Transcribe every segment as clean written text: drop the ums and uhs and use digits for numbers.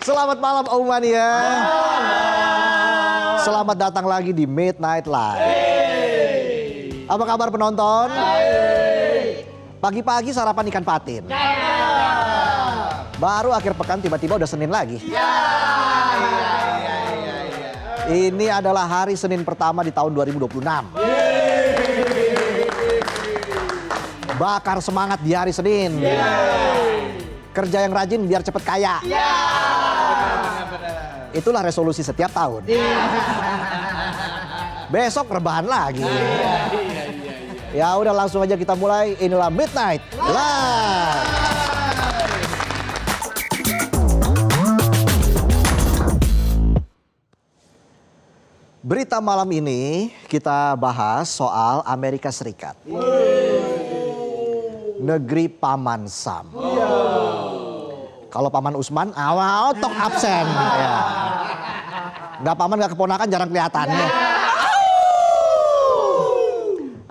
Selamat malam Om Mania. Selamat datang lagi di Midnight Live. Apa kabar penonton? Pagi-pagi sarapan ikan patin. Baru akhir pekan tiba-tiba udah Senin lagi. Ini adalah hari Senin pertama di tahun 2026. Bakar semangat di hari Senin. Kerja yang rajin biar cepet kaya. Itulah resolusi setiap tahun. Besok rebahan lagi. Ya udah langsung aja kita mulai. Inilah Midnight Live. Berita malam ini kita bahas soal Amerika Serikat. Negeri Paman Sam. Kalau Paman Usman, awal tok absen. Ya. Nggak paman, nggak keponakan, jarang kelihatan.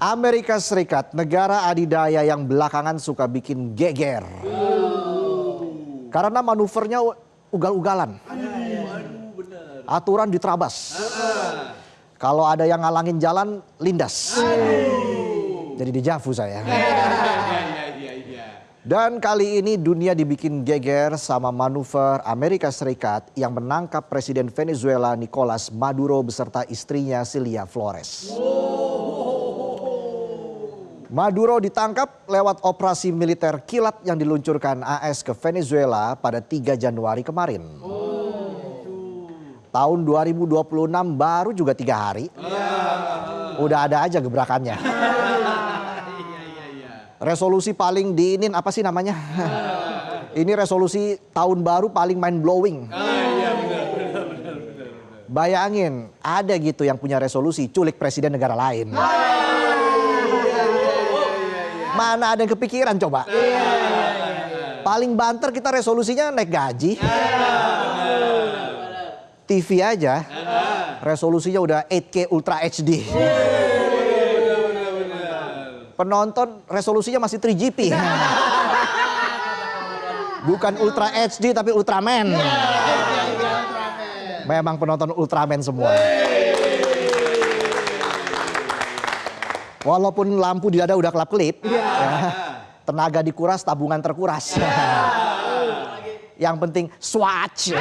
Amerika Serikat, negara adidaya yang belakangan suka bikin geger. Karena manuvernya ugal-ugalan. Aturan diterabas. Kalau ada yang ngalangin jalan, lindas. Jadi dejavu saya. Dan kali ini dunia dibikin geger sama manuver Amerika Serikat yang menangkap Presiden Venezuela Nicolas Maduro beserta istrinya Cilia Flores. Maduro ditangkap lewat operasi militer kilat yang diluncurkan AS ke Venezuela pada 3 Januari kemarin. Tahun 2026 baru juga 3 hari. Udah ada aja gebrakannya. Resolusi paling diinin apa sih namanya? Ini resolusi tahun baru paling mind blowing. Bayangin ada gitu yang punya resolusi culik presiden negara lain. Mana ada yang kepikiran coba? Paling banter kita resolusinya naik gaji. TV aja resolusinya udah 8K Ultra HD. Penonton resolusinya masih 3GP. Bukan Ultra HD tapi Ultraman. Memang penonton Ultraman semua. Walaupun lampu di dada udah kelap-kelip, tenaga dikuras, tabungan terkuras. Yang penting swatch.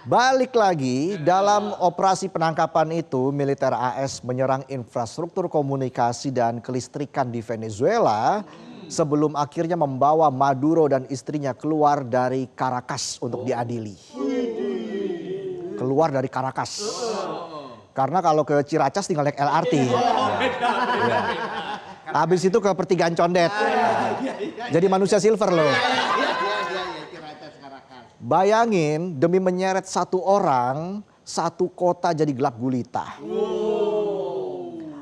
Balik lagi, dalam operasi penangkapan itu, militer AS menyerang infrastruktur komunikasi dan kelistrikan di Venezuela sebelum akhirnya membawa Maduro dan istrinya keluar dari Caracas untuk diadili. Keluar dari Caracas. Karena kalau ke Ciracas tinggal naik LRT. Habis itu ke pertigaan Condet. Jadi manusia silver loh. Bayangin demi menyeret satu orang, satu kota jadi gelap gulita.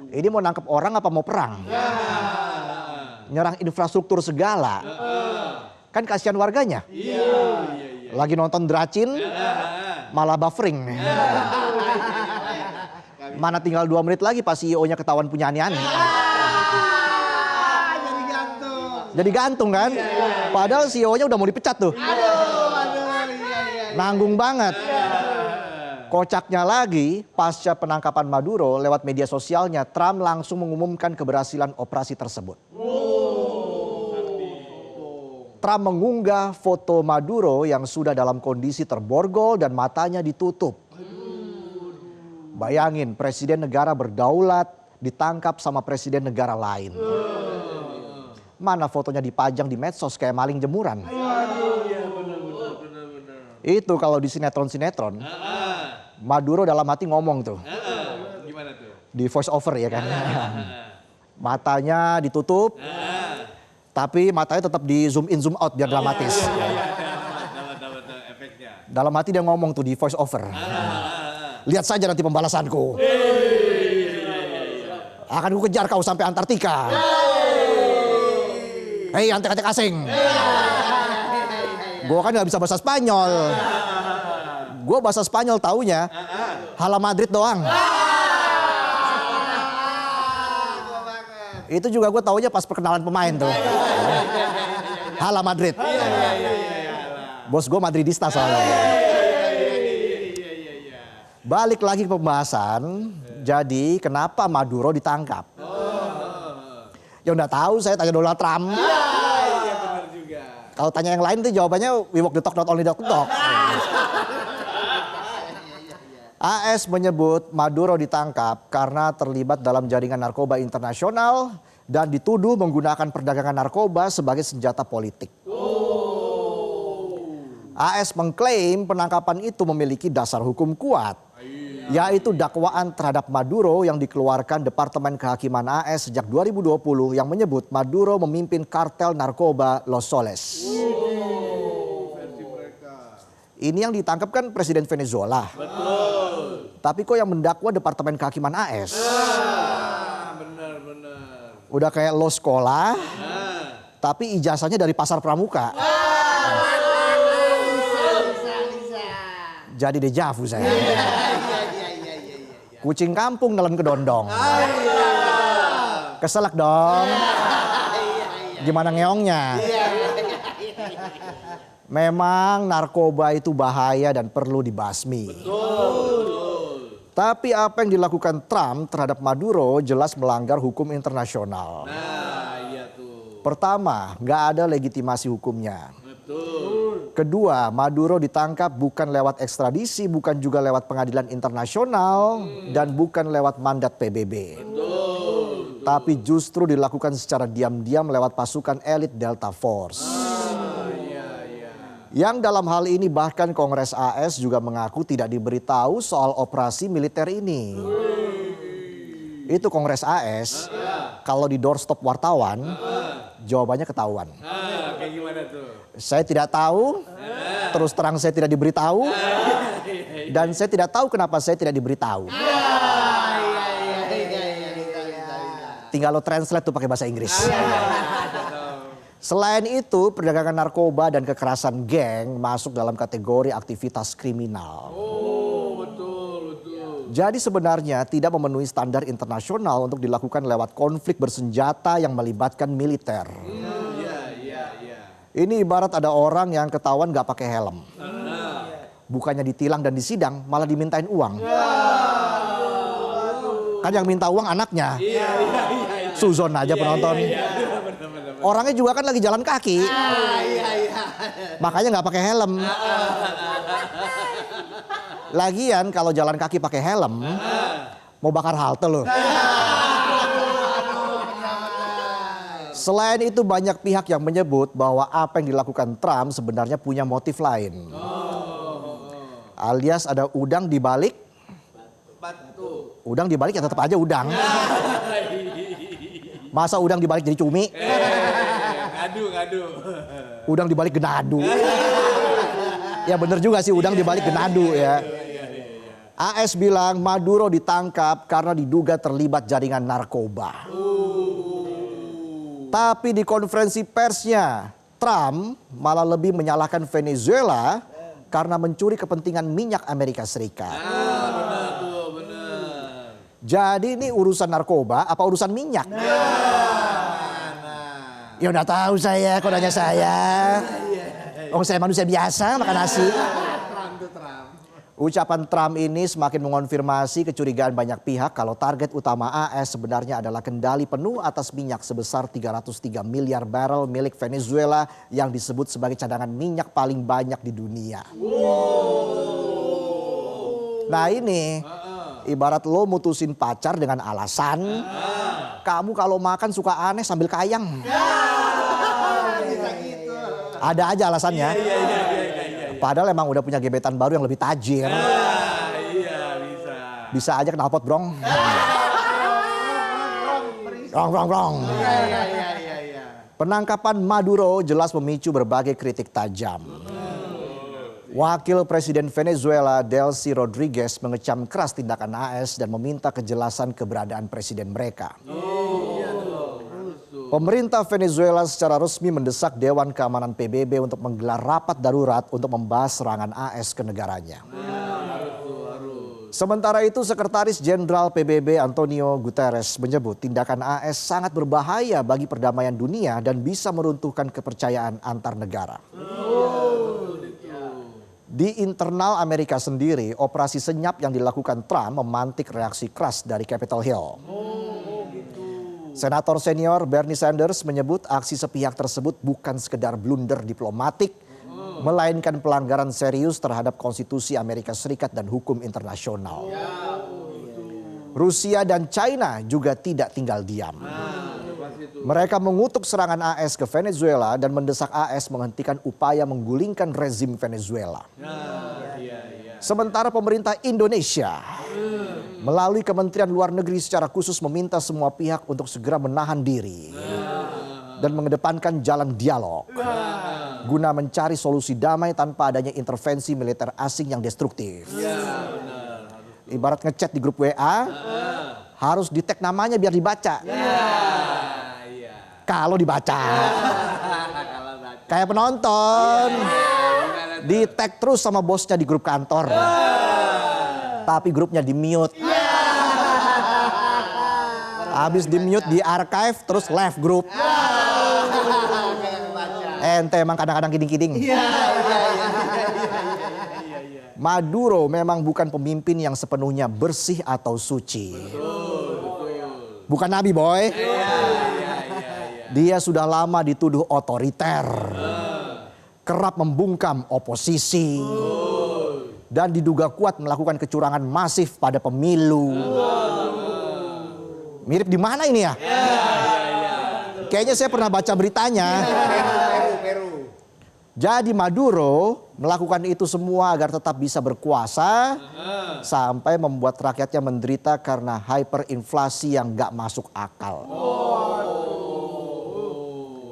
Ini mau nangkep orang apa mau perang? Nyerang infrastruktur segala. Kan kasihan warganya. Lagi nonton Dracin, malah buffering. Mana tinggal 2 menit lagi pas CEO-nya ketahuan punya aneh-aneh. Jadi gantung kan? Padahal CEO-nya udah mau dipecat tuh. Nanggung banget. Kocaknya lagi, pasca penangkapan Maduro lewat media sosialnya, Trump langsung mengumumkan keberhasilan operasi tersebut. Trump mengunggah foto Maduro yang sudah dalam kondisi terborgol dan matanya ditutup. Bayangin, presiden negara berdaulat ditangkap sama presiden negara lain. Mana fotonya dipajang di medsos kayak maling jemuran. Itu kalau di sinetron-sinetron, Maduro dalam hati ngomong tuh. Gimana tuh? Di voice over ya kan. Matanya ditutup, tapi matanya tetap di zoom in zoom out biar dramatis. Dalam hati dia ngomong tuh di voice over. Lihat saja nanti pembalasanku. Akan ku kejar kau sampai Antartika. Hei antek-antek asing. Gue kan gak bisa bahasa Spanyol. Gue bahasa Spanyol taunya Hala Madrid doang. Itu juga gue taunya pas perkenalan pemain tuh. Hala Madrid. Bos gue Madridista soalnya. Balik lagi ke pembahasan. Jadi kenapa Maduro ditangkap? Ya udah tahu, saya tanya Donald Trump. Iya benar juga. Kalau tanya yang lain tuh jawabannya we walk the talk, not only the talk. AS menyebut Maduro ditangkap karena terlibat dalam jaringan narkoba internasional dan dituduh menggunakan perdagangan narkoba sebagai senjata politik. AS mengklaim penangkapan itu memiliki dasar hukum kuat, yaitu dakwaan terhadap Maduro yang dikeluarkan Departemen Kehakiman AS sejak 2020 yang menyebut Maduro memimpin kartel narkoba Los Soles. Ini yang ditangkap kan Presiden Venezuela. Betul. Tapi kok yang mendakwa Departemen Kehakiman AS? Benar. Udah kayak lo sekolah, tapi ijazahnya dari Pasar Pramuka. Jadi dejavu saya. Kucing kampung nelen kedondong. Keselak dong. Gimana ngeongnya? Memang narkoba itu bahaya dan perlu dibasmi. Tapi apa yang dilakukan Trump terhadap Maduro jelas melanggar hukum internasional. Nah, iya tuh. Pertama, nggak ada legitimasi hukumnya. Betul. Kedua, Maduro ditangkap bukan lewat ekstradisi, bukan juga lewat pengadilan internasional, dan bukan lewat mandat PBB. Tapi justru dilakukan secara diam-diam lewat pasukan elit Delta Force. Yang dalam hal ini bahkan Kongres AS juga mengaku tidak diberitahu soal operasi militer ini. Itu Kongres AS, kalau di doorstop wartawan, jawabannya ketahuan. Kayak gimana tuh? Saya tidak tahu, terus terang saya tidak diberitahu, dan saya tidak tahu kenapa saya tidak diberitahu. Tinggal lo translate tuh pakai bahasa Inggris. Selain itu, perdagangan narkoba dan kekerasan geng masuk dalam kategori aktivitas kriminal. Betul. Jadi sebenarnya tidak memenuhi standar internasional untuk dilakukan lewat konflik bersenjata yang melibatkan militer. Ini ibarat ada orang yang ketahuan gak pakai helm. Bukannya ditilang dan disidang, malah dimintain uang. Kan yang minta uang anaknya. Suzon aja penonton. Orangnya juga kan lagi jalan kaki. Makanya gak pakai helm. Lagian kalau jalan kaki pakai helm, mau bakar halte loh. Selain itu banyak pihak yang menyebut bahwa apa yang dilakukan Trump sebenarnya punya motif lain. Alias ada udang di balik. Udang di balik ya tetap aja udang. Masa udang dibalik jadi cumi? Ngadu. Udang dibalik genadu. Ya bener juga sih, udang dibalik genadu ya. AS bilang Maduro ditangkap karena diduga terlibat jaringan narkoba. Tapi di konferensi persnya, Trump malah lebih menyalahkan Venezuela karena mencuri kepentingan minyak Amerika Serikat. Jadi ini urusan narkoba apa urusan minyak? Ya udah tahu saya, kok nanya saya. Saya manusia biasa makan nasi. Ucapan Trump ini semakin mengonfirmasi kecurigaan banyak pihak kalau target utama AS sebenarnya adalah kendali penuh atas minyak sebesar 303 miliar barrel milik Venezuela yang disebut sebagai cadangan minyak paling banyak di dunia. Nah ini ibarat lo mutusin pacar dengan alasan kamu kalau makan suka aneh sambil kayang. Ada aja alasannya. Padahal emang udah punya gebetan baru yang lebih tajir. Bisa aja knalpot brong. Brong. Penangkapan Maduro jelas memicu berbagai kritik tajam. Wakil Presiden Venezuela Delcy Rodriguez mengecam keras tindakan AS dan meminta kejelasan keberadaan presiden mereka. Pemerintah Venezuela secara resmi mendesak Dewan Keamanan PBB untuk menggelar rapat darurat untuk membahas serangan AS ke negaranya. Sementara itu Sekretaris Jenderal PBB Antonio Guterres menyebut tindakan AS sangat berbahaya bagi perdamaian dunia dan bisa meruntuhkan kepercayaan antar negara. Di internal Amerika sendiri, operasi senyap yang dilakukan Trump memantik reaksi keras dari Capitol Hill. Senator senior Bernie Sanders menyebut aksi sepihak tersebut bukan sekedar blunder diplomatik, melainkan pelanggaran serius terhadap konstitusi Amerika Serikat dan hukum internasional. Rusia dan China juga tidak tinggal diam. Mereka mengutuk serangan AS ke Venezuela dan mendesak AS menghentikan upaya menggulingkan rezim Venezuela. Sementara pemerintah Indonesia melalui Kementerian Luar Negeri secara khusus meminta semua pihak untuk segera menahan diri dan mengedepankan jalan dialog guna mencari solusi damai tanpa adanya intervensi militer asing yang destruktif. Ibarat ngechat di grup WA, harus di-tag namanya biar dibaca. Kalau dibaca. Kayak penonton. Di-tag terus sama bosnya di grup kantor. Tapi grupnya di-mute. Habis di-mute, di-archive, terus left group. Ente emang kadang-kadang kiding-kiding. Maduro memang bukan pemimpin yang sepenuhnya bersih atau suci. Bukan nabi, boy. Dia sudah lama dituduh otoriter, kerap membungkam oposisi, dan diduga kuat melakukan kecurangan masif pada pemilu. Mirip di mana ini ya? Kayaknya saya pernah baca beritanya. Jadi Maduro melakukan itu semua agar tetap bisa berkuasa sampai membuat rakyatnya menderita karena hyperinflasi yang gak masuk akal.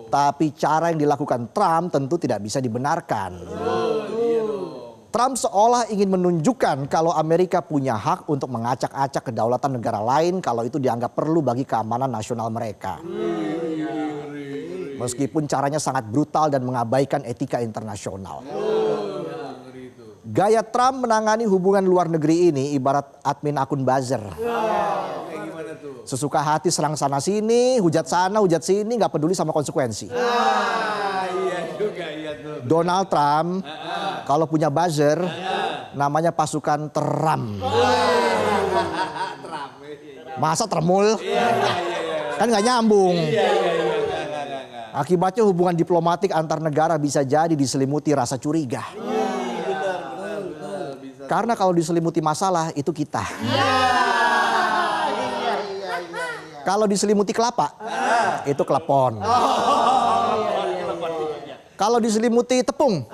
Tapi cara yang dilakukan Trump tentu tidak bisa dibenarkan. Trump seolah ingin menunjukkan kalau Amerika punya hak untuk mengacak-acak kedaulatan negara lain kalau itu dianggap perlu bagi keamanan nasional mereka. Meskipun caranya sangat brutal dan mengabaikan etika internasional. Gaya Trump menangani hubungan luar negeri ini ibarat admin akun buzzer. Sesuka hati serang sana sini, hujat sana, hujat sini, gak peduli sama konsekuensi. Donald Trump kalau punya buzzer namanya pasukan Trump. Masa termul? Kan gak nyambung. Akibatnya hubungan diplomatik antar negara bisa jadi diselimuti rasa curiga. Karena kalau diselimuti masalah itu kita. Kalau diselimuti kelapa, itu klepon. Kalau diselimuti tepung,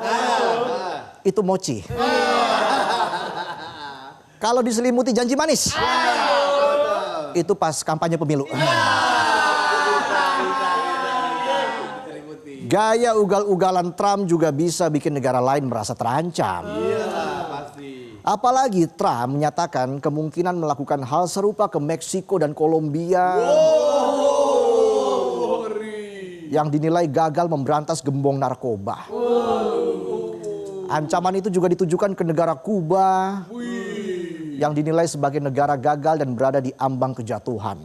itu mochi. Kalau diselimuti janji manis, itu pas kampanye pemilu. Gaya ugal-ugalan Trump juga bisa bikin negara lain merasa terancam. Apalagi Trump menyatakan kemungkinan melakukan hal serupa ke Meksiko dan Kolombia yang dinilai gagal memberantas gembong narkoba. Ancaman itu juga ditujukan ke negara Kuba yang dinilai sebagai negara gagal dan berada di ambang kejatuhan.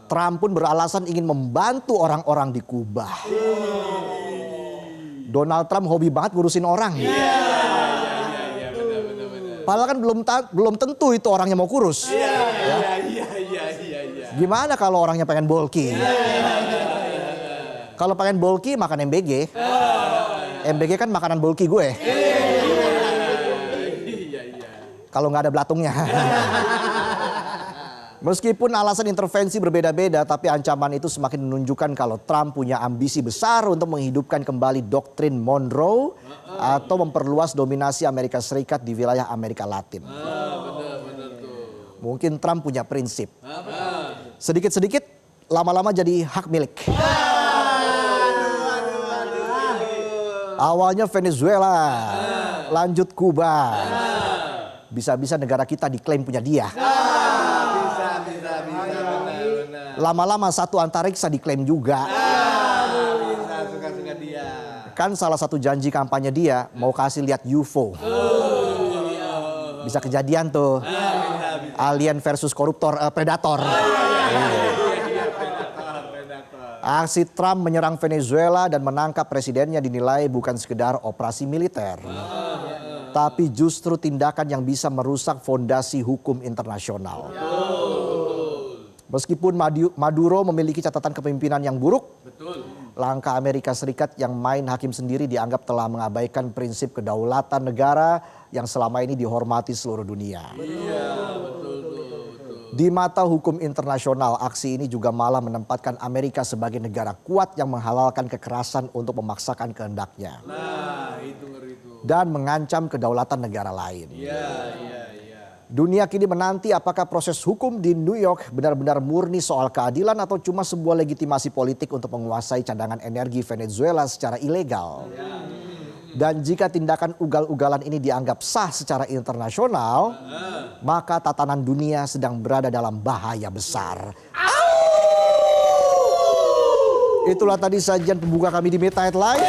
Trump pun beralasan ingin membantu orang-orang di Kuba. Donald Trump hobi banget ngurusin orang. Padahal kan belum tentu itu orangnya mau kurus. Gimana kalau orangnya pengen bulky? Kalau pengen bulky makan MBG. MBG kan makanan bulky gue. Kalau nggak ada belatungnya. Meskipun alasan intervensi berbeda-beda, tapi ancaman itu semakin menunjukkan kalau Trump punya ambisi besar untuk menghidupkan kembali doktrin Monroe atau memperluas dominasi Amerika Serikat di wilayah Amerika Latin. Mungkin Trump punya prinsip. Sedikit-sedikit lama-lama jadi hak milik. Awalnya Venezuela, lanjut Kuba. Bisa-bisa negara kita diklaim punya dia. Lama-lama satu antariksa diklaim juga. Kan salah satu janji kampanye dia mau kasih lihat UFO. Bisa kejadian tuh. Alien versus koruptor, predator. Aksi Trump menyerang Venezuela dan menangkap presidennya dinilai bukan sekedar operasi militer, tapi justru tindakan yang bisa merusak fondasi hukum internasional. Meskipun Maduro memiliki catatan kepemimpinan yang buruk, langkah Amerika Serikat yang main hakim sendiri dianggap telah mengabaikan prinsip kedaulatan negara yang selama ini dihormati seluruh dunia. Di mata hukum internasional, aksi ini juga malah menempatkan Amerika sebagai negara kuat yang menghalalkan kekerasan untuk memaksakan kehendaknya. Nah, itu ngeri itu. Dan mengancam kedaulatan negara lain. Iya. Dunia kini menanti apakah proses hukum di New York benar-benar murni soal keadilan atau cuma sebuah legitimasi politik untuk menguasai cadangan energi Venezuela secara ilegal. Dan jika tindakan ugal-ugalan ini dianggap sah secara internasional, maka tatanan dunia sedang berada dalam bahaya besar. Itulah tadi sajian pembuka kami di Midnight Live.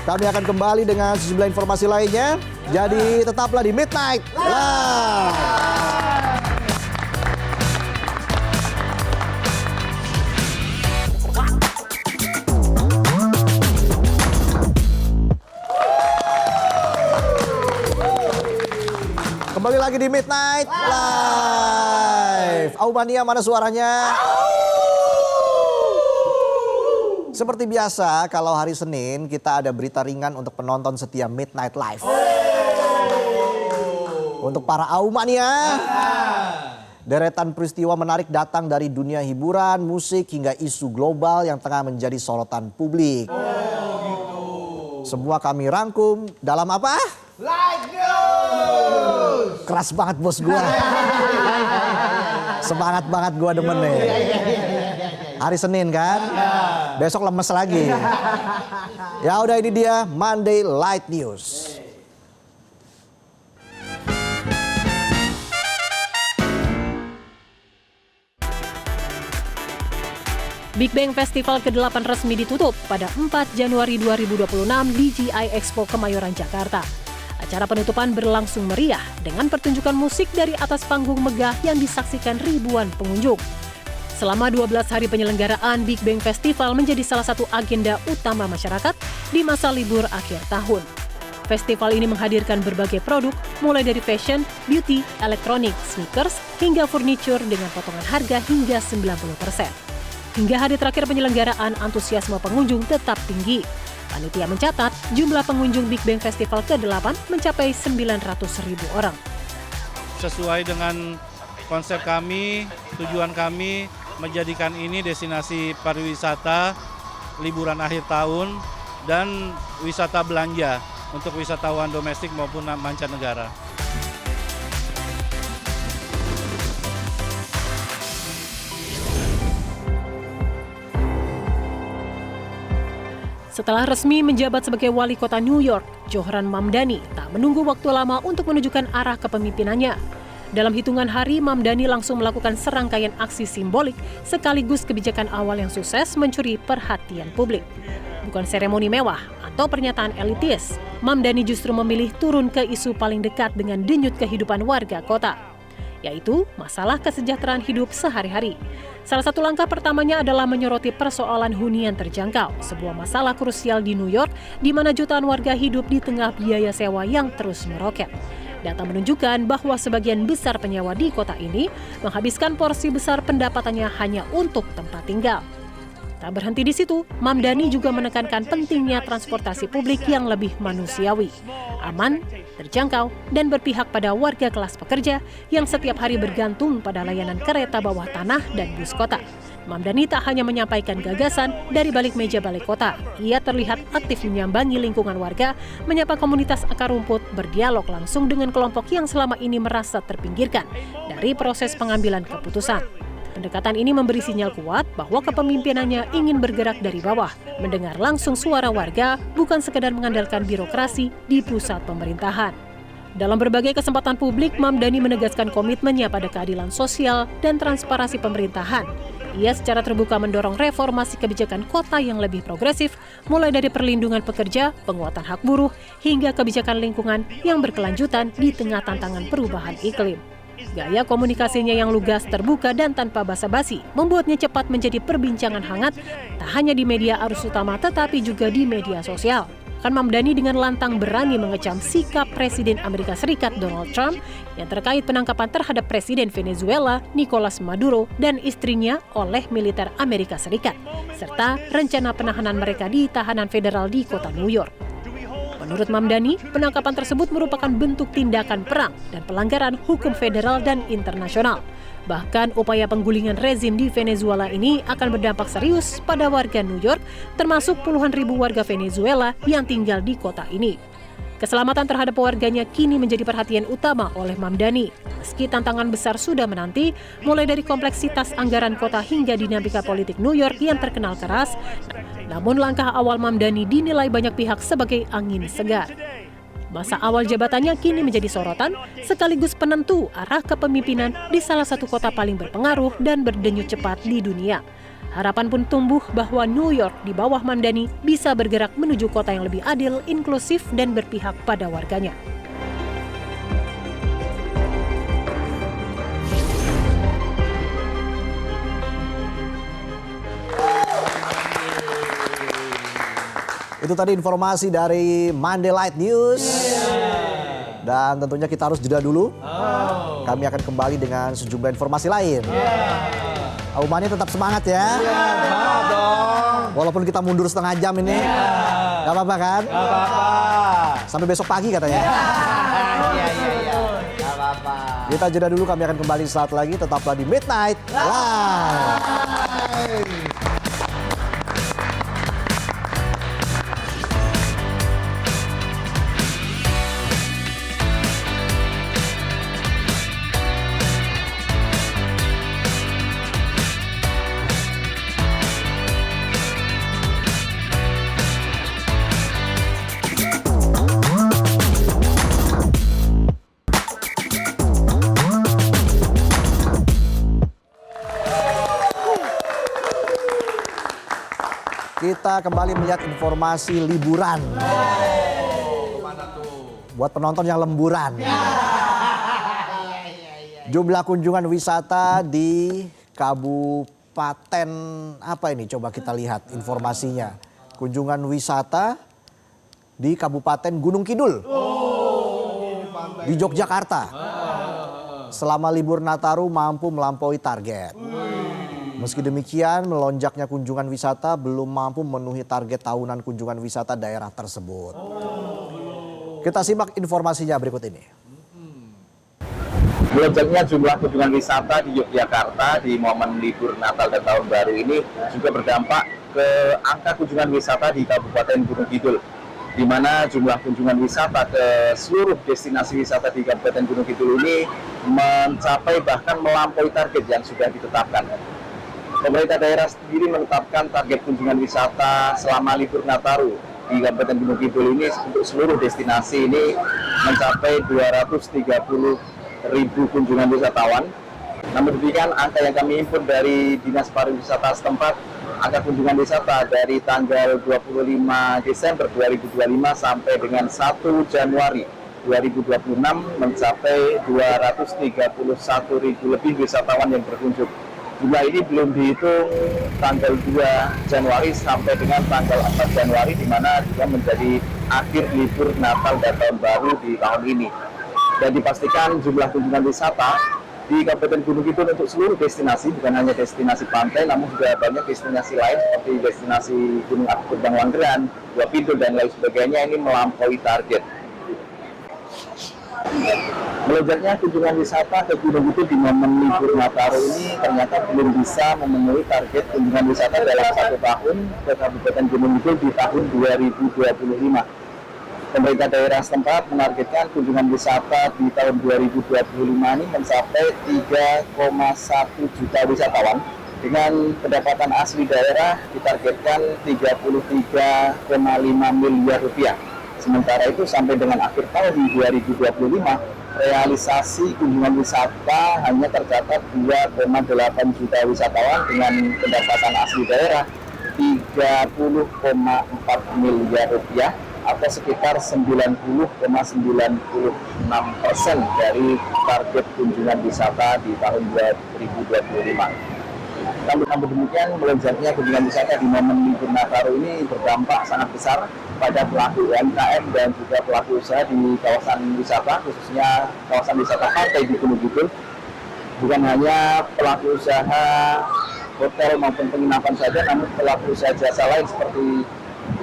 Kami akan kembali dengan sejumlah informasi lainnya. Jadi tetaplah di Midnight Live. Kembali lagi di Midnight Live. Aumania, mana suaranya? Seperti biasa, kalau hari Senin kita ada berita ringan untuk penonton setia Midnight Live. Untuk para Aumania, deretan peristiwa menarik datang dari dunia hiburan, musik hingga isu global yang tengah menjadi sorotan publik. Semua kami rangkum dalam apa? Like News. Keras banget bos gua. Semangat banget gua demen nih. Hari Senin kan? Besok lemes lagi. Ya udah, ini dia Monday Light News. Big Bang Festival ke-8 resmi ditutup pada 4 Januari 2026 di GI Expo Kemayoran, Jakarta. Acara penutupan berlangsung meriah dengan pertunjukan musik dari atas panggung megah yang disaksikan ribuan pengunjung. Selama 12 hari penyelenggaraan, Big Bang Festival menjadi salah satu agenda utama masyarakat di masa libur akhir tahun. Festival ini menghadirkan berbagai produk, mulai dari fashion, beauty, elektronik, sneakers, hingga furniture dengan potongan harga hingga 90%. Hingga hari terakhir penyelenggaraan, antusiasme pengunjung tetap tinggi. Panitia mencatat jumlah pengunjung Big Bang Festival ke-8 mencapai 900.000 orang. Sesuai dengan konsep kami, tujuan kami menjadikan ini destinasi pariwisata, liburan akhir tahun, dan wisata belanja untuk wisatawan domestik maupun mancanegara. Setelah resmi menjabat sebagai wali kota New York, Zohran Mamdani tak menunggu waktu lama untuk menunjukkan arah kepemimpinannya. Dalam hitungan hari, Mamdani langsung melakukan serangkaian aksi simbolik sekaligus kebijakan awal yang sukses mencuri perhatian publik. Bukan seremoni mewah atau pernyataan elitis, Mamdani justru memilih turun ke isu paling dekat dengan denyut kehidupan warga kota, yaitu masalah kesejahteraan hidup sehari-hari. Salah satu langkah pertamanya adalah menyoroti persoalan hunian terjangkau, sebuah masalah krusial di New York di mana jutaan warga hidup di tengah biaya sewa yang terus meroket. Data menunjukkan bahwa sebagian besar penyewa di kota ini menghabiskan porsi besar pendapatannya hanya untuk tempat tinggal. Tak berhenti di situ, Mamdani juga menekankan pentingnya transportasi publik yang lebih manusiawi, aman, terjangkau, dan berpihak pada warga kelas pekerja yang setiap hari bergantung pada layanan kereta bawah tanah dan bus kota. Mamdani tak hanya menyampaikan gagasan dari balik meja balai kota, ia terlihat aktif menyambangi lingkungan warga, menyapa komunitas akar rumput, berdialog langsung dengan kelompok yang selama ini merasa terpinggirkan dari proses pengambilan keputusan. Pendekatan ini memberi sinyal kuat bahwa kepemimpinannya ingin bergerak dari bawah, mendengar langsung suara warga, bukan sekadar mengandalkan birokrasi di pusat pemerintahan. Dalam berbagai kesempatan publik, Mamdani menegaskan komitmennya pada keadilan sosial dan transparansi pemerintahan. Ia secara terbuka mendorong reformasi kebijakan kota yang lebih progresif, mulai dari perlindungan pekerja, penguatan hak buruh, hingga kebijakan lingkungan yang berkelanjutan di tengah tantangan perubahan iklim. Gaya komunikasinya yang lugas, terbuka, dan tanpa basa-basi membuatnya cepat menjadi perbincangan hangat tak hanya di media arus utama tetapi juga di media sosial. Mamdani dengan lantang berani mengecam sikap Presiden Amerika Serikat Donald Trump yang terkait penangkapan terhadap Presiden Venezuela Nicolas Maduro dan istrinya oleh militer Amerika Serikat, serta rencana penahanan mereka di tahanan federal di kota New York. Menurut Mamdani, penangkapan tersebut merupakan bentuk tindakan perang dan pelanggaran hukum federal dan internasional. Bahkan upaya penggulingan rezim di Venezuela ini akan berdampak serius pada warga New York, termasuk puluhan ribu warga Venezuela yang tinggal di kota ini. Keselamatan terhadap warganya kini menjadi perhatian utama oleh Mamdani. Meski tantangan besar sudah menanti, mulai dari kompleksitas anggaran kota hingga dinamika politik New York yang terkenal keras, namun langkah awal Mamdani dinilai banyak pihak sebagai angin segar. Masa awal jabatannya kini menjadi sorotan sekaligus penentu arah kepemimpinan di salah satu kota paling berpengaruh dan berdenyut cepat di dunia. Harapan pun tumbuh bahwa New York di bawah Mamdani bisa bergerak menuju kota yang lebih adil, inklusif, dan berpihak pada warganya. Itu tadi informasi dari Monday Light News. Dan tentunya kita harus jeda dulu. Kami akan kembali dengan sejumlah informasi lain. Mani tetap semangat ya. Semangat dong. Walaupun kita mundur setengah jam ini. Gak apa-apa kan? Gak apa-apa. Sampai besok pagi katanya. Iya. Gak apa-apa. Kita jeda dulu, kami akan kembali saat lagi. Tetaplah di Midnight Live. Kita kembali melihat informasi liburan. Buat penonton yang lemburan. Jumlah kunjungan wisata di Kabupaten apa ini? Coba kita lihat informasinya. Kunjungan wisata di Kabupaten Gunung Kidul. Di Yogyakarta. Selama libur Nataru mampu melampaui target. Meski demikian, melonjaknya kunjungan wisata belum mampu memenuhi target tahunan kunjungan wisata daerah tersebut. Kita simak informasinya berikut ini. Melonjaknya jumlah kunjungan wisata di Yogyakarta di momen libur Natal dan Tahun Baru ini juga berdampak ke angka kunjungan wisata di Kabupaten Gunung Kidul, di mana jumlah kunjungan wisata ke seluruh destinasi wisata di Kabupaten Gunung Kidul ini mencapai bahkan melampaui target yang sudah ditetapkan. Pemerintah daerah sendiri menetapkan target kunjungan wisata selama libur Nataru di Kabupaten Gunung Kidul ini untuk seluruh destinasi ini mencapai 230.000 kunjungan wisatawan. Namun demikian, angka yang kami himpun dari Dinas Pariwisata setempat, angka kunjungan wisata dari tanggal 25 Desember 2025 sampai dengan 1 Januari 2026 mencapai 231.000 lebih wisatawan yang berkunjung. Jumlah ini belum dihitung tanggal 2 Januari sampai dengan tanggal 4 Januari, di mana juga menjadi akhir libur Natal dan Tahun Baru di tahun ini. Dan dipastikan jumlah kunjungan wisata di Kabupaten Gunung Kidul untuk seluruh destinasi, bukan hanya destinasi pantai, namun juga banyak destinasi lain seperti destinasi Gunung Agung, Bangwanggeran, Gua Pindul, dan lain sebagainya ini melampaui target. Melonjaknya kunjungan wisata ke Gunung Kidul di momen libur Nataru ini ternyata belum bisa memenuhi target kunjungan wisata dalam 1 tahun ke Kabupaten Gunung Kidul di tahun 2025. Pemerintah daerah setempat menargetkan kunjungan wisata di tahun 2025 ini mencapai 3,1 juta wisatawan, dengan pendapatan asli daerah ditargetkan 33,5 miliar rupiah. Sementara itu sampai dengan akhir tahun 2025, realisasi kunjungan wisata hanya tercatat 2,8 juta wisatawan dengan pendapatan asli daerah 30,4 miliar rupiah. atau sekitar 90,96% dari target kunjungan wisata di tahun 2025. Namun demikian, melonjaknya kunjungan wisata di momen libur Nataru ini berdampak sangat besar pada pelaku UMKM dan juga pelaku usaha di kawasan wisata, khususnya kawasan wisata pantai di Gunung Kidul. Bukan hanya pelaku usaha hotel maupun penginapan saja, namun pelaku usaha jasa lain seperti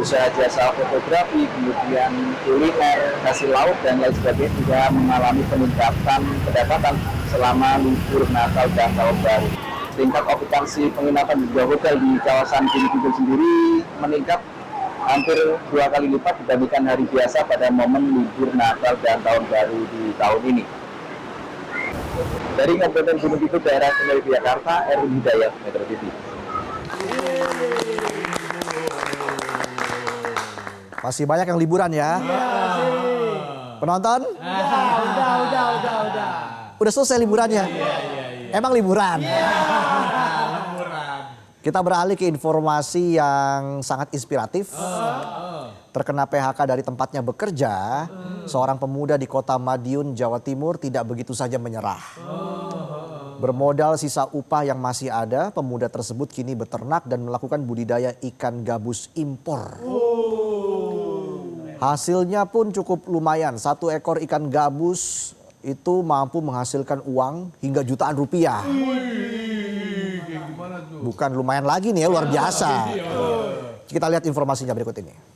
usaha jasa fotografi, kemudian kuliner, hasil laut, dan lain sebagainya juga mengalami peningkatan pendapatan selama libur Natal dan Tahun Baru. Tingkat okupansi penginapan juga hotel di kawasan Gunung Kidul sendiri meningkat hampir 2 kali lipat dibandingkan hari biasa pada momen libur Natal dan Tahun Baru di tahun ini. Dari Kabupaten Gunung Kidul, daerah Istimewa Yogyakarta, Erwin Hidayat, Metro TV. Masih banyak yang liburan ya. Penonton? Udah selesai liburannya? Emang liburan? Kita beralih ke informasi yang sangat inspiratif. Terkena PHK dari tempatnya bekerja, seorang pemuda di Kota Madiun, Jawa Timur tidak begitu saja menyerah. Bermodal sisa upah yang masih ada, pemuda tersebut kini beternak dan melakukan budidaya ikan gabus impor. Hasilnya pun cukup lumayan, 1 ekor ikan gabus itu mampu menghasilkan uang hingga jutaan rupiah. Bukan lumayan lagi nih ya, luar biasa. Kita lihat informasinya berikut ini.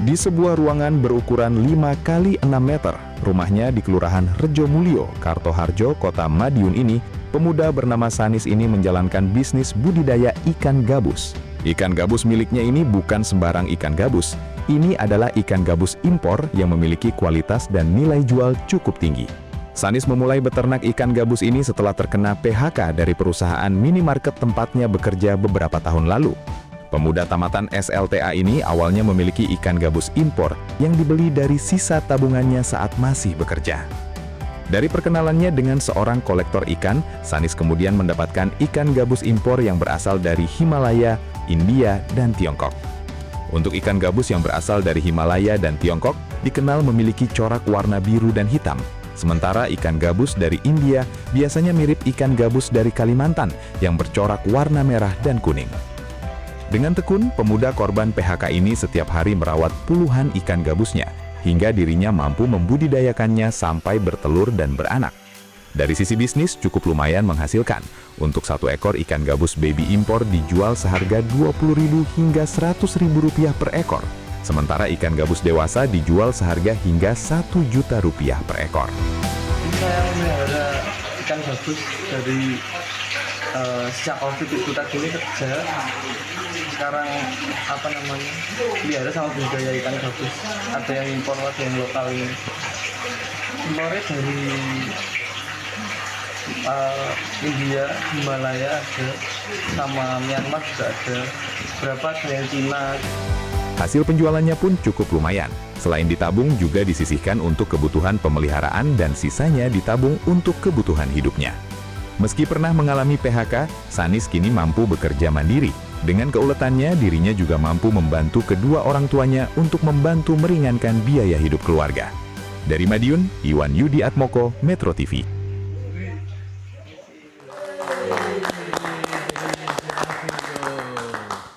Di sebuah ruangan berukuran 5 x 6 meter, rumahnya di Kelurahan Rejo Mulyo, Kartoharjo, Kota Madiun ini, pemuda bernama Sanis ini menjalankan bisnis budidaya ikan gabus. Ikan gabus miliknya ini bukan sembarang ikan gabus. Ini adalah ikan gabus impor yang memiliki kualitas dan nilai jual cukup tinggi. Sanis memulai beternak ikan gabus ini setelah terkena PHK dari perusahaan minimarket tempatnya bekerja beberapa tahun lalu. Pemuda tamatan SLTA ini awalnya memiliki ikan gabus impor yang dibeli dari sisa tabungannya saat masih bekerja. Dari perkenalannya dengan seorang kolektor ikan, Sanis kemudian mendapatkan ikan gabus impor yang berasal dari Himalaya, India, dan Tiongkok. Untuk ikan gabus yang berasal dari Himalaya dan Tiongkok dikenal memiliki corak warna biru dan hitam. Sementara ikan gabus dari India biasanya mirip ikan gabus dari Kalimantan yang bercorak warna merah dan kuning. Dengan tekun, pemuda korban PHK ini setiap hari merawat puluhan ikan gabusnya, hingga dirinya mampu membudidayakannya sampai bertelur dan beranak. Dari sisi bisnis cukup lumayan menghasilkan. Untuk 1 ekor ikan gabus baby impor dijual seharga Rp20.000 hingga Rp100.000 per ekor. Sementara ikan gabus dewasa dijual seharga hingga Rp1.000.000 per ekor. Saya melihara ikan gabus dari sejak COVID itu tadi ini kerja. Sekarang pelihara sama budidaya ikan gabus. Ada yang impor, ada yang lokal ini. Impornya dari India, Himalaya ada, sama Myanmar juga ada. Berapa ada yang Cina. Hasil penjualannya pun cukup lumayan. Selain ditabung, juga disisihkan untuk kebutuhan pemeliharaan dan sisanya ditabung untuk kebutuhan hidupnya. Meski pernah mengalami PHK, Sanis kini mampu bekerja mandiri. Dengan keuletannya, dirinya juga mampu membantu kedua orang tuanya untuk membantu meringankan biaya hidup keluarga. Dari Madiun, Iwan Yudi Atmoko, Metro TV.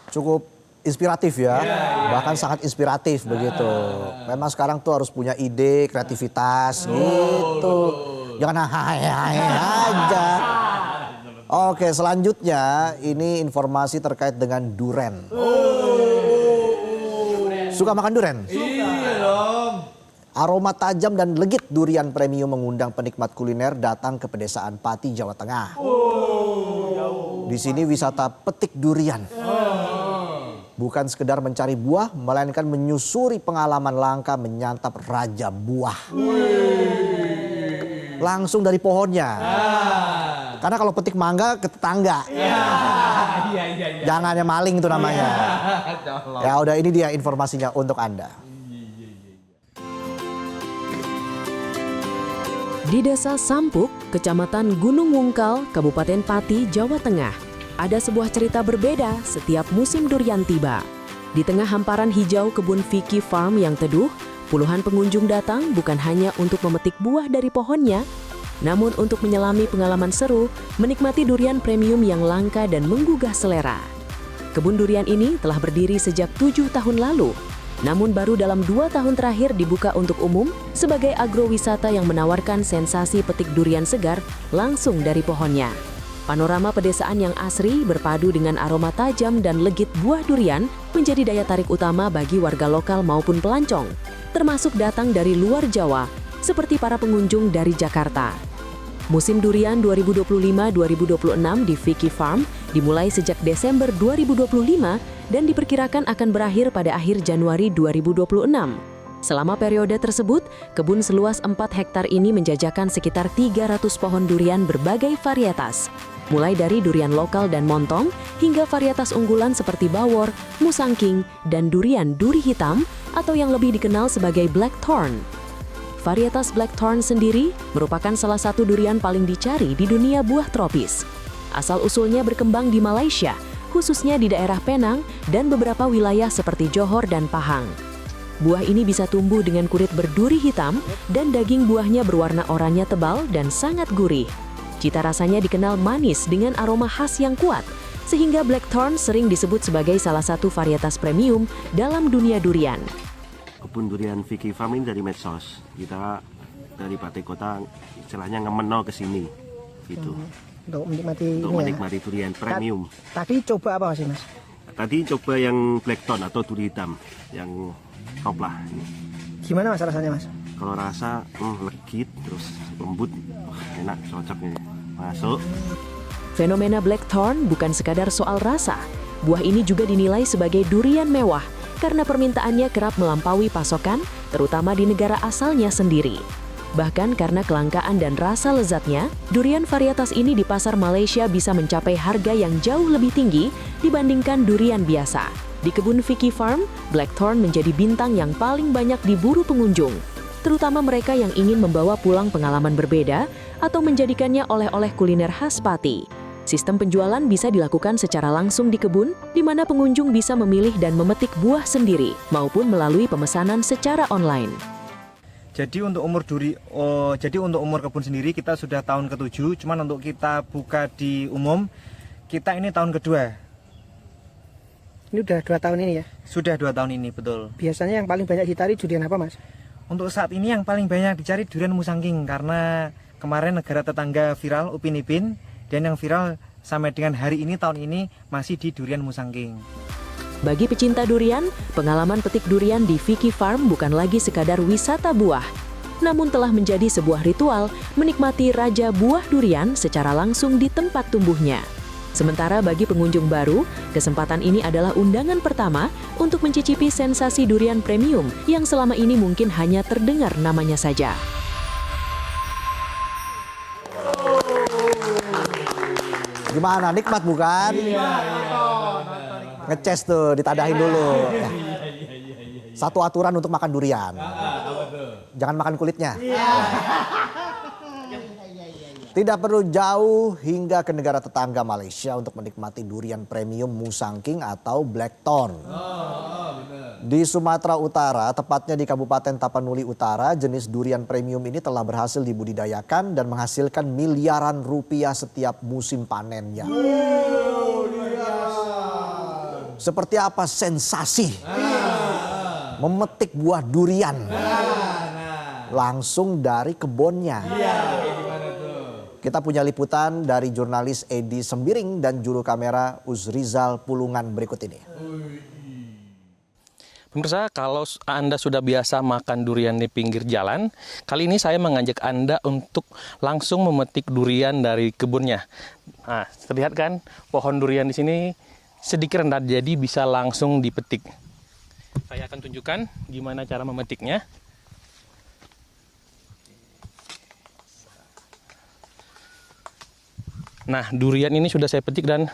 Cukup inspiratif ya, bahkan sangat inspiratif begitu. Memang sekarang tuh harus punya ide, kreativitas gitu. Jangan hai aja. Oke, selanjutnya ini informasi terkait dengan duren. Suka makan duren? Iya dong. Aroma tajam dan legit durian premium mengundang penikmat kuliner datang ke pedesaan Pati, Jawa Tengah. Di sini wisata petik durian. Bukan sekedar mencari buah, melainkan menyusuri pengalaman langka menyantap raja buah. Langsung dari pohonnya. Karena kalau petik mangga ke tetangga. Iya. Jangan yang maling itu namanya. Ya udah, ini dia informasinya untuk Anda. Di Desa Sampuk, Kecamatan Gunung Wungkal, Kabupaten Pati, Jawa Tengah, Ada sebuah cerita berbeda setiap musim durian tiba. Di tengah hamparan hijau kebun Vicky Farm yang teduh, puluhan pengunjung datang bukan hanya untuk memetik buah dari pohonnya, namun untuk menyelami pengalaman seru, menikmati durian premium yang langka dan menggugah selera. Kebun durian ini telah berdiri sejak 7 tahun lalu, namun baru dalam 2 tahun terakhir dibuka untuk umum sebagai agrowisata yang menawarkan sensasi petik durian segar langsung dari pohonnya. Panorama pedesaan yang asri berpadu dengan aroma tajam dan legit buah durian menjadi daya tarik utama bagi warga lokal maupun pelancong, termasuk datang dari luar Jawa, seperti para pengunjung dari Jakarta. Musim durian 2025-2026 di Vicky Farm dimulai sejak Desember 2025 dan diperkirakan akan berakhir pada akhir Januari 2026. Selama periode tersebut, kebun seluas 4 hektar ini menjajakan sekitar 300 pohon durian berbagai varietas, mulai dari durian lokal dan montong hingga varietas unggulan seperti bawor, musangking, dan durian duri hitam atau yang lebih dikenal sebagai blackthorn. Varietas blackthorn sendiri merupakan salah satu durian paling dicari di dunia buah tropis. Asal-usulnya berkembang di Malaysia, khususnya di daerah Penang dan beberapa wilayah seperti Johor dan Pahang. Buah ini bisa tumbuh dengan kulit berduri hitam dan daging buahnya berwarna oranye tebal dan sangat gurih. Cita rasanya dikenal manis dengan aroma khas yang kuat, sehingga blackthorn sering disebut sebagai salah satu varietas premium dalam dunia durian. Kebun durian Vicky Farm ini dari medsos. Kita dari Batik Kota istilahnya ngemeno ke sini gitu. Untuk menikmati durian premium. Tadi coba apa sih, Mas? Tadi coba yang blackthorn atau duri hitam yang top lah. Gimana Mas rasanya, Mas? Kalau rasa legit terus lembut, enak, cocok nih. Masuk. Fenomena blackthorn bukan sekadar soal rasa. Buah ini juga dinilai sebagai durian mewah karena permintaannya kerap melampaui pasokan, terutama di negara asalnya sendiri. Bahkan karena kelangkaan dan rasa lezatnya, durian varietas ini di pasar Malaysia bisa mencapai harga yang jauh lebih tinggi dibandingkan durian biasa. Di kebun Vicky Farm, blackthorn menjadi bintang yang paling banyak diburu pengunjung, terutama mereka yang ingin membawa pulang pengalaman berbeda atau menjadikannya oleh-oleh kuliner khas Pati. Sistem penjualan bisa dilakukan secara langsung di kebun, di mana pengunjung bisa memilih dan memetik buah sendiri, maupun melalui pemesanan secara online. Jadi untuk umur kebun sendiri kita sudah tahun ke-7, cuman untuk kita buka di umum, kita ini tahun kedua. Ini udah 2 tahun ini ya? Sudah 2 tahun ini, betul. Biasanya yang paling banyak dicari durian apa, Mas? Untuk saat ini yang paling banyak dicari durian musangking, karena kemarin negara tetangga viral Upin Ipin, dan yang viral sampai dengan hari ini tahun ini masih di durian musangking. Bagi pecinta durian, pengalaman petik durian di Vicky Farm bukan lagi sekadar wisata buah, namun telah menjadi sebuah ritual menikmati raja buah durian secara langsung di tempat tumbuhnya. Sementara bagi pengunjung baru, kesempatan ini adalah undangan pertama untuk mencicipi sensasi durian premium yang selama ini mungkin hanya terdengar namanya saja. Gimana, nikmat bukan? Ngeces tuh, ditadahin dulu. Satu aturan untuk makan durian. Jangan makan kulitnya. Tidak perlu jauh hingga ke negara tetangga Malaysia untuk menikmati durian premium musangking atau blackthorn. Di Sumatera Utara, tepatnya di Kabupaten Tapanuli Utara, jenis durian premium ini telah berhasil dibudidayakan dan menghasilkan miliaran rupiah setiap musim panennya. Seperti apa sensasi memetik buah durian langsung dari kebunnya. Kita punya liputan dari jurnalis Edi Sembiring dan juru kamera Uzrizal Pulungan berikut ini. Pemirsa, kalau Anda sudah biasa makan durian di pinggir jalan, kali ini saya mengajak Anda untuk langsung memetik durian dari kebunnya. Nah, terlihat kan pohon durian di sini sedikit rendah, jadi bisa langsung dipetik. Saya akan tunjukkan gimana cara memetiknya. Nah, durian ini sudah saya petik dan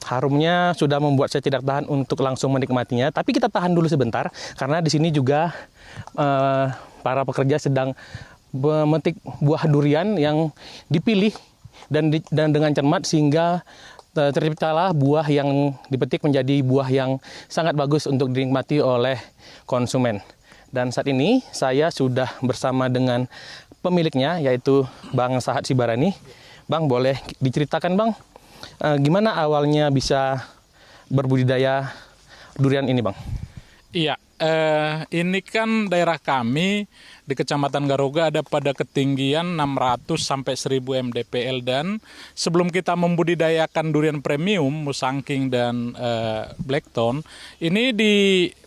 harumnya sudah membuat saya tidak tahan untuk langsung menikmatinya. Tapi kita tahan dulu sebentar, karena di sini juga para pekerja sedang memetik buah durian yang dipilih dan dengan cermat sehingga terciptalah buah yang dipetik menjadi buah yang sangat bagus untuk dinikmati oleh konsumen. Dan saat ini saya sudah bersama dengan pemiliknya, yaitu Bang Sahat Sibarani. Bang, boleh diceritakan Bang, gimana awalnya bisa berbudidaya durian ini Bang? Iya, ini kan daerah kami di Kecamatan Garoga ada pada ketinggian 600 sampai 1000 mdpl, dan sebelum kita membudidayakan durian premium, musangking dan blackthorn, ini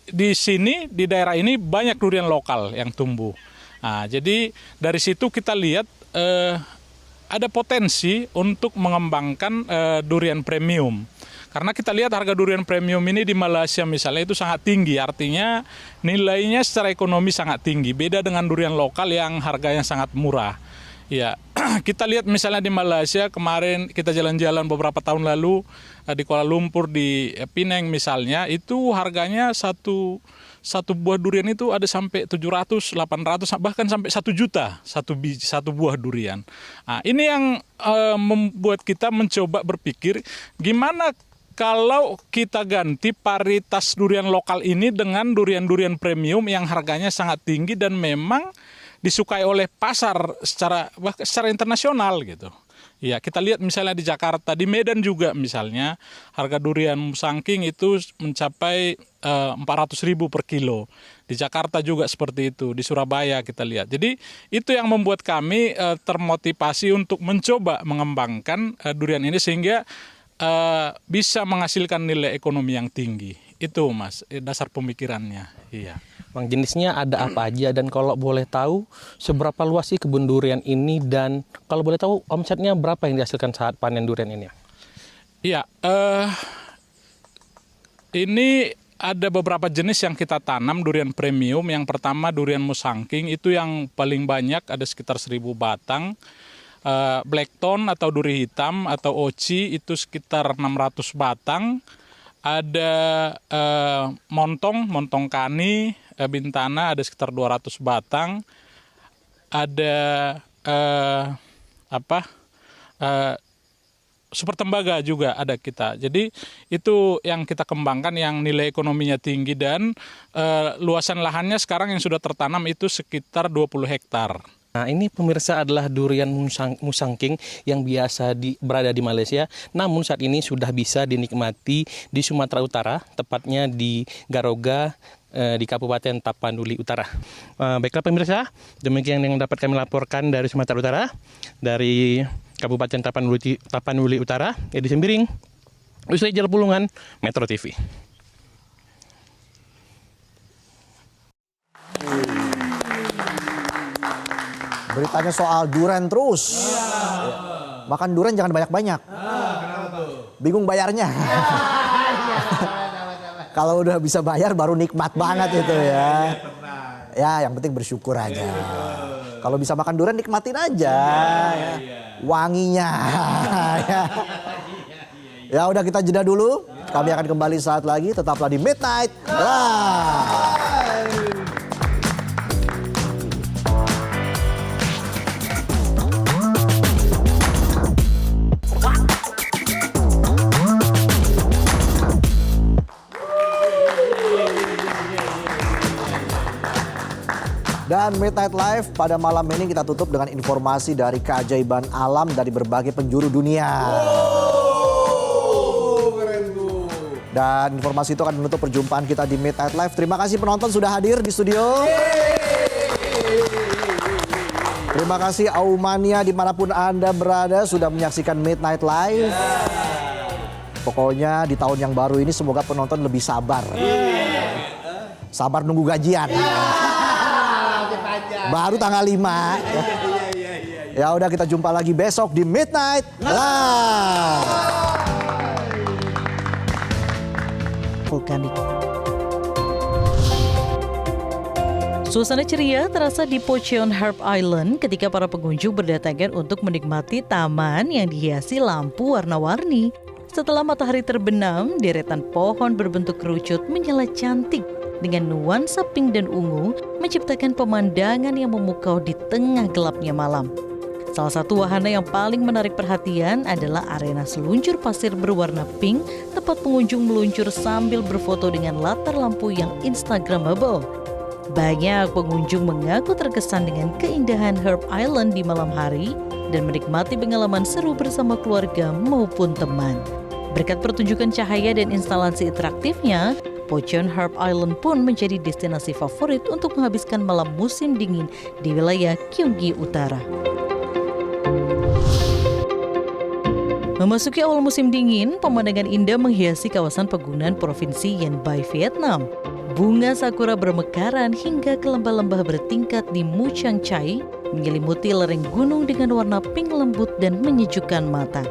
di sini di daerah ini banyak durian lokal yang tumbuh. Nah, jadi dari situ kita lihat ada potensi untuk mengembangkan durian premium. Karena kita lihat harga durian premium ini di Malaysia misalnya itu sangat tinggi, artinya nilainya secara ekonomi sangat tinggi. Beda dengan durian lokal yang harganya sangat murah. Ya, kita lihat misalnya di Malaysia kemarin kita jalan-jalan beberapa tahun lalu di Kuala Lumpur, di Penang misalnya, itu harganya satu buah durian itu ada sampai 700, 800, bahkan sampai 1 juta satu buah durian. Nah, ini yang membuat kita mencoba berpikir gimana kalau kita ganti paritas durian lokal ini dengan durian-durian premium yang harganya sangat tinggi dan memang disukai oleh pasar secara internasional gitu. Ya, kita lihat misalnya di Jakarta, di Medan juga misalnya harga durian musangking itu mencapai 400.000 per kilo. Di Jakarta juga seperti itu, di Surabaya kita lihat. Jadi itu yang membuat kami termotivasi untuk mencoba mengembangkan durian ini sehingga bisa menghasilkan nilai ekonomi yang tinggi. Itu Mas, dasar pemikirannya. Iya. Bang, jenisnya ada apa aja, dan kalau boleh tahu seberapa luas sih kebun durian ini, dan kalau boleh tahu omsetnya berapa yang dihasilkan saat panen durian ini? Iya, ini ada beberapa jenis yang kita tanam durian premium. Yang pertama durian musangking, itu yang paling banyak, ada sekitar 1000 batang. Blackthorn atau duri hitam atau oci itu sekitar 600 batang. Ada montong kani, bintana ada sekitar 200 batang. Ada super tembaga juga ada kita. Jadi itu yang kita kembangkan yang nilai ekonominya tinggi, dan luasan lahannya sekarang yang sudah tertanam itu sekitar 20 hektar. Nah, ini pemirsa adalah durian musangking yang biasa berada di Malaysia, namun saat ini sudah bisa dinikmati di Sumatera Utara, tepatnya di Garoga, di Kabupaten Tapanuli Utara. Baiklah pemirsa, demikian yang dapat kami laporkan dari Sumatera Utara, dari Kabupaten Tapanuli Utara, Edi Sembiring, Usai Jalpulungan, Metro TV. Beritanya soal durian terus. Makan durian jangan banyak-banyak. Bingung bayarnya. Kalau udah bisa bayar baru nikmat banget itu ya. Ya, yang penting bersyukur aja. Kalau bisa makan durian nikmatin aja. Wanginya. Ya udah, kita jeda dulu. Kami akan kembali saat lagi. Tetaplah di Midnight Live. Dan Midnight Live pada malam ini kita tutup dengan informasi dari keajaiban alam dari berbagai penjuru dunia. Dan informasi itu akan menutup perjumpaan kita di Midnight Live. Terima kasih penonton sudah hadir di studio. Terima kasih Aumania dimanapun Anda berada sudah menyaksikan Midnight Live. Pokoknya di tahun yang baru ini semoga penonton lebih sabar. Sabar nunggu gajian. Baru tanggal 5. Ya udah, kita jumpa lagi besok di Midnight Live. Vulkanik. Suasana ceria terasa di Pocheon Harp Island ketika para pengunjung berdatangan untuk menikmati taman yang dihiasi lampu warna-warni. Setelah matahari terbenam, deretan pohon berbentuk kerucut menyala cantik dengan nuansa pink dan ungu, menciptakan pemandangan yang memukau di tengah gelapnya malam. Salah satu wahana yang paling menarik perhatian adalah arena seluncur pasir berwarna pink, tempat pengunjung meluncur sambil berfoto dengan latar lampu yang instagramable. Banyak pengunjung mengaku terkesan dengan keindahan Herb Island di malam hari dan menikmati pengalaman seru bersama keluarga maupun teman. Berkat pertunjukan cahaya dan instalasi interaktifnya, Pocheon Herb Island pun menjadi destinasi favorit untuk menghabiskan malam musim dingin di wilayah Gyeonggi Utara. Memasuki awal musim dingin, pemandangan indah menghiasi kawasan pegunungan Provinsi Yanbai, Vietnam. Bunga sakura bermekaran hingga ke lembah-lembah bertingkat di Mu Chang Chai, menyelimuti lereng gunung dengan warna pink lembut dan menyejukkan mata.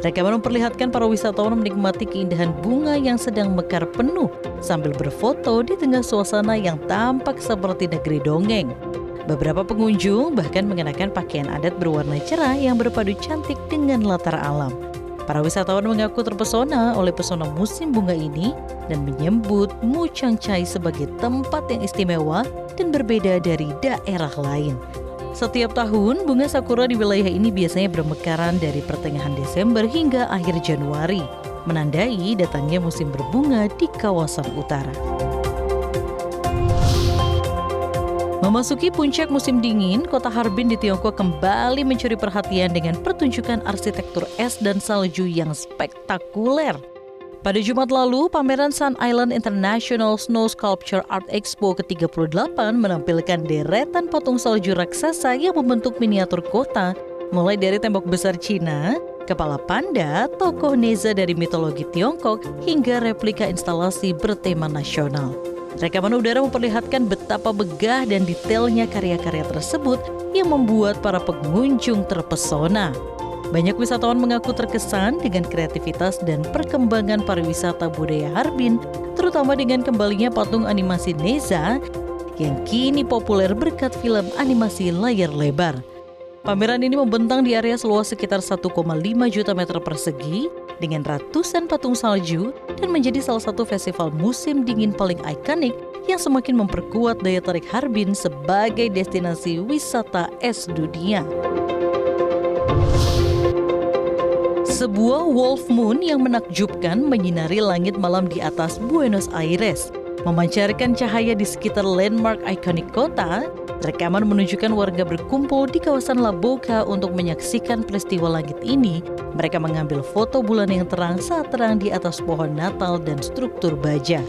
Rekaman memperlihatkan para wisatawan menikmati keindahan bunga yang sedang mekar penuh sambil berfoto di tengah suasana yang tampak seperti negeri dongeng. Beberapa pengunjung bahkan mengenakan pakaian adat berwarna cerah yang berpadu cantik dengan latar alam. Para wisatawan mengaku terpesona oleh pesona musim bunga ini dan menyebut Mu Chang Chai sebagai tempat yang istimewa dan berbeda dari daerah lain. Setiap tahun, bunga sakura di wilayah ini biasanya bermekaran dari pertengahan Desember hingga akhir Januari, menandai datangnya musim berbunga di kawasan utara. Memasuki puncak musim dingin, kota Harbin di Tiongkok kembali mencuri perhatian dengan pertunjukan arsitektur es dan salju yang spektakuler. Pada Jumat lalu, pameran Sun Island International Snow Sculpture Art Expo ke-38 menampilkan deretan patung salju raksasa yang membentuk miniatur kota, mulai dari tembok besar Cina, kepala panda, tokoh Neza dari mitologi Tiongkok, hingga replika instalasi bertema nasional. Rekaman udara memperlihatkan betapa begah dan detailnya karya-karya tersebut yang membuat para pengunjung terpesona. Banyak wisatawan mengaku terkesan dengan kreativitas dan perkembangan pariwisata budaya Harbin, terutama dengan kembalinya patung animasi Neza yang kini populer berkat film animasi layar lebar. Pameran ini membentang di area seluas sekitar 1,5 juta meter persegi dengan ratusan patung salju dan menjadi salah satu festival musim dingin paling ikonik yang semakin memperkuat daya tarik Harbin sebagai destinasi wisata es dunia. Sebuah wolf moon yang menakjubkan menyinari langit malam di atas Buenos Aires, memancarkan cahaya di sekitar landmark ikonik kota. Rekaman menunjukkan warga berkumpul di kawasan La Boca untuk menyaksikan peristiwa langit ini. Mereka mengambil foto bulan yang terang saat terang di atas pohon Natal dan struktur baja.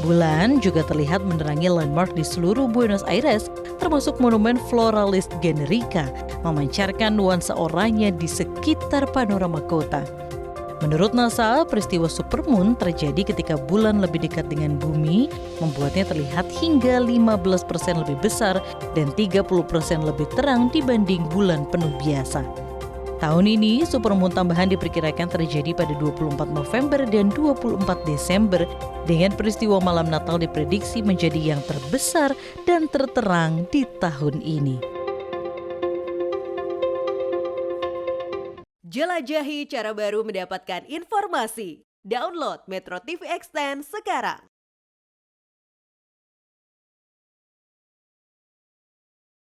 Bulan juga terlihat menerangi landmark di seluruh Buenos Aires, termasuk monumen Floralis Generica, memancarkan nuansa oranye di sekitar panorama kota. Menurut NASA, peristiwa supermoon terjadi ketika bulan lebih dekat dengan bumi, membuatnya terlihat hingga 15% lebih besar dan 30% lebih terang dibanding bulan penuh biasa. Tahun ini, supermoon tambahan diperkirakan terjadi pada 24 November dan 24 Desember, dengan peristiwa malam Natal diprediksi menjadi yang terbesar dan terterang di tahun ini. Jelajahi cara baru mendapatkan informasi. Download Metro TV Extend sekarang.